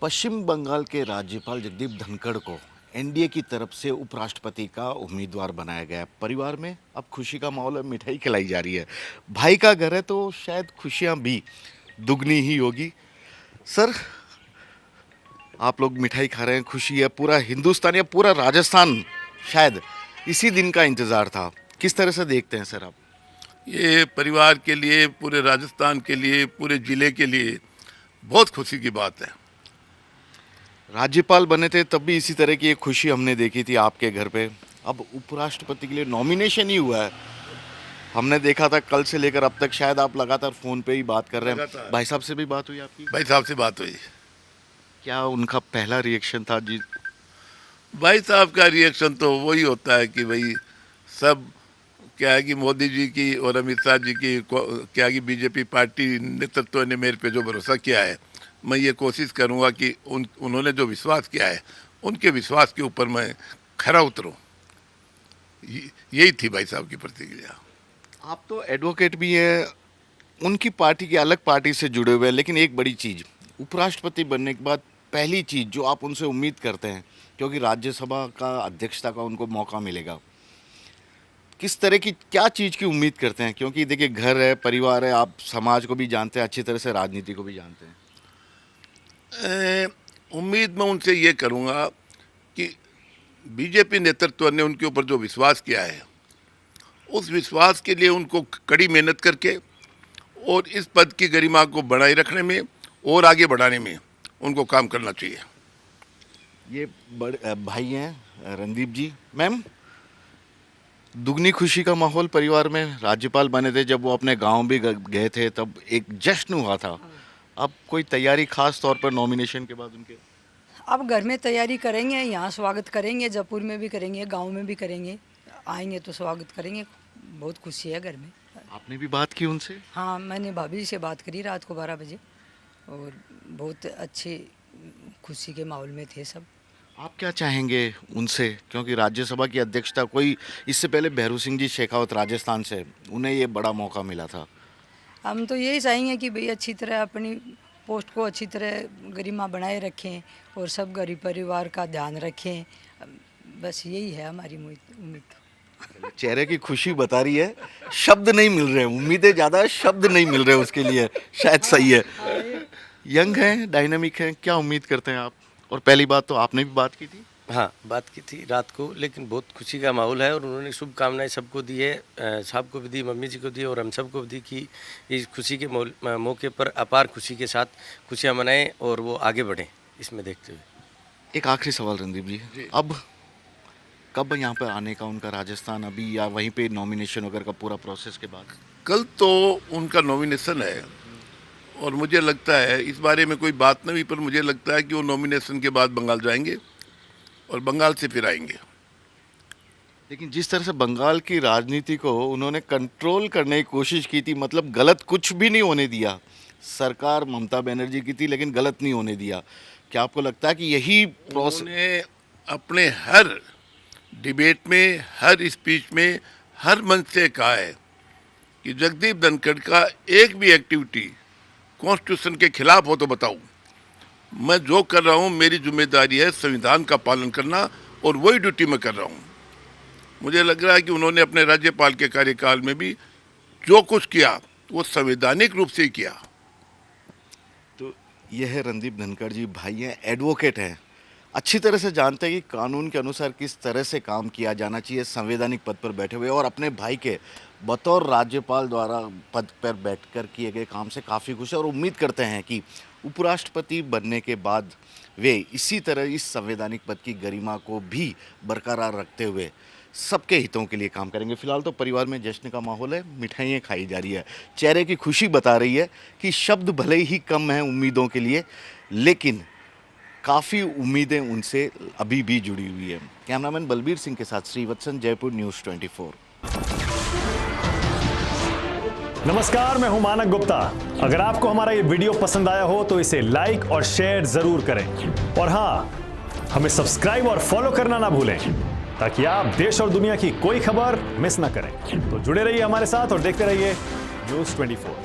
पश्चिम बंगाल के राज्यपाल जगदीप धनखड़ को एनडीए की तरफ से उपराष्ट्रपति का उम्मीदवार बनाया गया है। परिवार में अब खुशी का माहौल है, मिठाई खिलाई जा रही है। भाई का घर है तो शायद खुशियां भी दुगनी ही होगी। सर, आप लोग मिठाई खा रहे हैं, खुशी है। पूरा हिंदुस्तान या पूरा राजस्थान शायद इसी दिन का इंतज़ार था। किस तरह से देखते हैं सर आप? ये परिवार के लिए, पूरे राजस्थान के लिए, पूरे ज़िले के लिए बहुत खुशी की बात है। राज्यपाल बने थे तब भी इसी तरह की एक खुशी हमने देखी थी आपके घर पे। अब उपराष्ट्रपति के लिए नॉमिनेशन ही हुआ है। हमने देखा था कल से लेकर अब तक शायद आप लगातार फ़ोन पे ही बात कर रहे हैं। भाई साहब से भी बात हुई आपकी? भाई साहब से बात हुई। क्या उनका पहला रिएक्शन था जी? भाई साहब का रिएक्शन तो वही होता है कि भाई सब क्या है कि मोदी जी की और अमित शाह जी की क्या है कि बीजेपी पार्टी नेतृत्व ने मेरे पे जो भरोसा किया है, मैं ये कोशिश करूँगा कि उन्होंने जो विश्वास किया है उनके विश्वास के ऊपर मैं खरा उतरूँ। यही थी भाई साहब की प्रतिक्रिया। आप तो एडवोकेट भी हैं, उनकी पार्टी की अलग पार्टी से जुड़े हुए हैं, लेकिन एक बड़ी चीज़, उपराष्ट्रपति बनने के बाद पहली चीज़ जो आप उनसे उम्मीद करते हैं, क्योंकि राज्यसभा का अध्यक्षता का उनको मौका मिलेगा, किस तरह की क्या चीज़ की उम्मीद करते हैं? क्योंकि देखिए घर है, परिवार है, आप समाज को भी जानते हैं अच्छी तरह से, राजनीति को भी जानते हैं। उम्मीद मैं उनसे ये करूँगा कि बीजेपी नेतृत्व ने उनके ऊपर जो विश्वास किया है, उस विश्वास के लिए उनको कड़ी मेहनत करके और इस पद की गरिमा को बनाए रखने में और आगे बढ़ाने में उनको काम करना चाहिए। ये बड़े भाई हैं रणदीप जी। मैम, दुगनी खुशी का माहौल परिवार में, राज्यपाल बने थे, जब वो अपने गांव भी गए थे तब एक जश्न हुआ था। अब कोई तैयारी खास तौर पर नॉमिनेशन के बाद उनके? अब घर में तैयारी करेंगे, यहाँ स्वागत करेंगे, जयपुर में भी करेंगे, गांव में भी करेंगे। आएंगे तो स्वागत करेंगे। बहुत खुशी है घर में। आपने भी बात की उनसे? हाँ, मैंने भाभी से बात करी रात को 12 बजे और बहुत अच्छी खुशी के माहौल में थे सब। आप क्या चाहेंगे उनसे, क्योंकि राज्यसभा की अध्यक्षता कोई इससे पहले भैरू सिंह जी शेखावत राजस्थान से, उन्हें ये बड़ा मौका मिला था। हम तो यही चाहेंगे कि भाई अच्छी तरह अपनी पोस्ट को अच्छी तरह गरिमा बनाए रखें और सब गरीब परिवार का ध्यान रखें। बस यही है हमारी उम्मीद। चेहरे की खुशी बता रही है, शब्द नहीं मिल रहे, उम्मीदें ज़्यादा, शब्द नहीं मिल रहे उसके लिए। शायद सही है। यंग हैं, डायनामिक हैं, क्या उम्मीद करते हैं आप? और पहली बात तो आपने भी बात की थी। हाँ, बात की थी रात को, लेकिन बहुत खुशी का माहौल है और उन्होंने शुभकामनाएं सबको दी है। साहब को भी दी, मम्मी जी को दी और हम सबको भी दी कि इस खुशी के मौके पर अपार खुशी के साथ खुशियाँ मनाएं और वो आगे बढ़ें, इसमें देखते हुए। एक आखिरी सवाल रणदीप जी, अब कब यहाँ पर आने का उनका राजस्थान, अभी या वहीं पे नॉमिनेशन वगैरह का पूरा प्रोसेस के बाद? कल तो उनका नॉमिनेशन है और मुझे लगता है, इस बारे में कोई बात नहीं हुई, पर मुझे लगता है कि वो नॉमिनेशन के बाद बंगाल जाएंगे और बंगाल से फिर आएंगे। लेकिन जिस तरह से बंगाल की राजनीति को उन्होंने कंट्रोल करने की कोशिश की थी, मतलब गलत कुछ भी नहीं होने दिया, सरकार ममता बनर्जी की थी लेकिन गलत नहीं होने दिया, क्या आपको लगता है कि यही प्रोसेस? उन्होंने अपने हर डिबेट में, हर स्पीच में, हर मंच से कहा है कि जगदीप धनखड़ का एक भी एक्टिविटी कॉन्स्टिट्यूशन के खिलाफ हो तो बताओ। मैं जो कर रहा हूँ, मेरी जिम्मेदारी है संविधान का पालन करना और वही ड्यूटी मैं कर रहा हूँ। मुझे लग रहा है कि उन्होंने अपने राज्यपाल के कार्यकाल में भी जो कुछ किया वो संवैधानिक रूप से ही किया। तो यह है रणदीप धनखड़ जी, भाई हैं, एडवोकेट हैं, अच्छी तरह से जानते हैं कि कानून के अनुसार किस तरह से काम किया जाना चाहिए, संवैधानिक पद पर बैठे हुए, और अपने भाई के बतौर राज्यपाल द्वारा पद पर बैठकर किए गए काम से काफ़ी खुश है और उम्मीद करते हैं कि उपराष्ट्रपति बनने के बाद वे इसी तरह इस संवैधानिक पद की गरिमा को भी बरकरार रखते हुए सबके हितों के लिए काम करेंगे। फिलहाल तो परिवार में जश्न का माहौल है, मिठाइयाँ खाई जा रही है, चेहरे की खुशी बता रही है कि शब्द भले ही कम हैं उम्मीदों के लिए, लेकिन काफ़ी उम्मीदें उनसे अभी भी जुड़ी हुई है। कैमरामैन बलबीर सिंह के साथ श्रीवत्सन, जयपुर न्यूज़ 24। नमस्कार, मैं हूं मानक गुप्ता। अगर आपको हमारा ये वीडियो पसंद आया हो तो इसे लाइक और शेयर जरूर करें, और हाँ, हमें सब्सक्राइब और फॉलो करना ना भूलें ताकि आप देश और दुनिया की कोई खबर मिस ना करें। तो जुड़े रहिए हमारे साथ और देखते रहिए न्यूज़ 24।